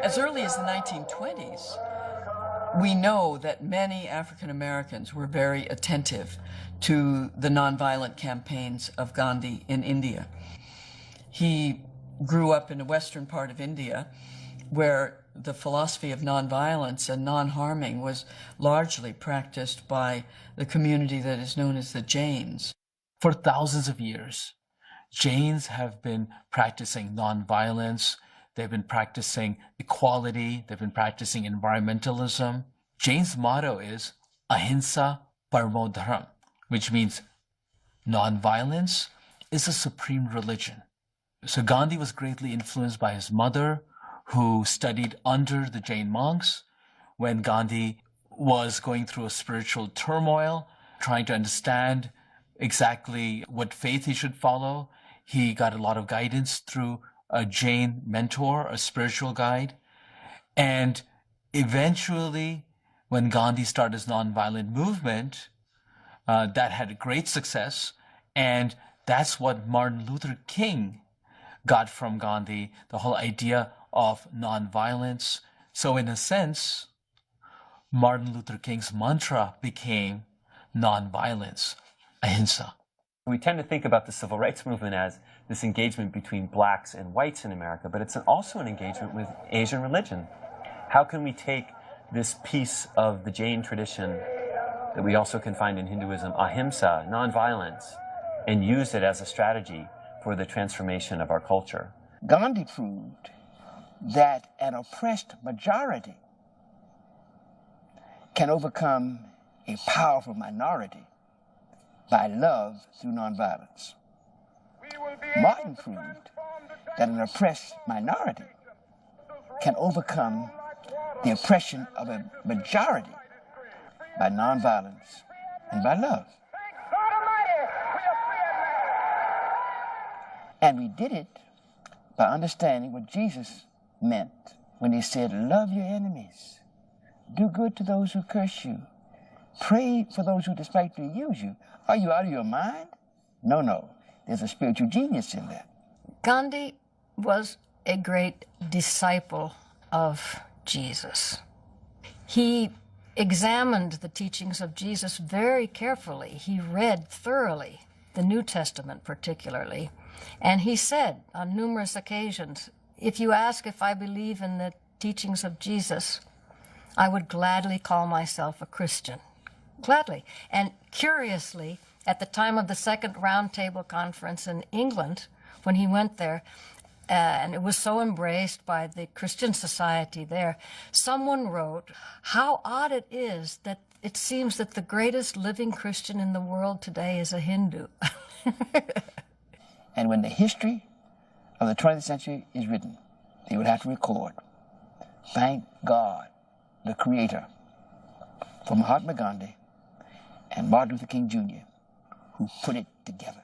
As early as the 1920s, we know that many African Americans were very attentive to the nonviolent campaigns of Gandhi in India. He grew up in the western part of India, where the philosophy of nonviolence and non-harming was largely practiced by the community that is known as the Jains. For thousands of years, Jains have been practicing nonviolence. They've been practicing equality. They've been practicing environmentalism. Jain's motto is Ahimsa Paramo Dharma, which means nonviolence is a supreme religion. So Gandhi was greatly influenced by his mother, who studied under the Jain monks. When Gandhi was going through a spiritual turmoil, trying to understand exactly what faith he should follow, he got a lot of guidance through a Jain mentor, a spiritual guide. And eventually, when Gandhi started his nonviolent movement, that had great success. And that's what Martin Luther King got from Gandhi, the whole idea of nonviolence. So in a sense, Martin Luther King's mantra became nonviolence, ahimsa. We tend to think about the civil rights movement as this engagement between blacks and whites in America, but it's also an engagement with Asian religion. How can we take this piece of the Jain tradition that we also can find in Hinduism, ahimsa, nonviolence, and use it as a strategy for the transformation of our culture? Gandhi proved that an oppressed majority can overcome a powerful minority by love through nonviolence. Martin proved that an oppressed minority can overcome the oppression of a majority by nonviolence and by love. And we did it by understanding what Jesus meant when he said, love your enemies, do good to those who curse you, pray for those who despitefully use you. Are you out of your mind? No. There's a spiritual genius in that. Gandhi was a great disciple of Jesus. He examined the teachings of Jesus very carefully. He read thoroughly, the New Testament particularly. And he said on numerous occasions, if you ask if I believe in the teachings of Jesus, I would gladly call myself a Christian. Gladly. And curiously, at the time of the Second Roundtable Conference in England, when he went there, and it was so embraced by the Christian society there, someone wrote, how odd it is that it seems that the greatest living Christian in the world today is a Hindu. And when the history of the 20th century is written, they would have to record, thank God, the Creator, for Mahatma Gandhi and Martin Luther King Jr., who put it together.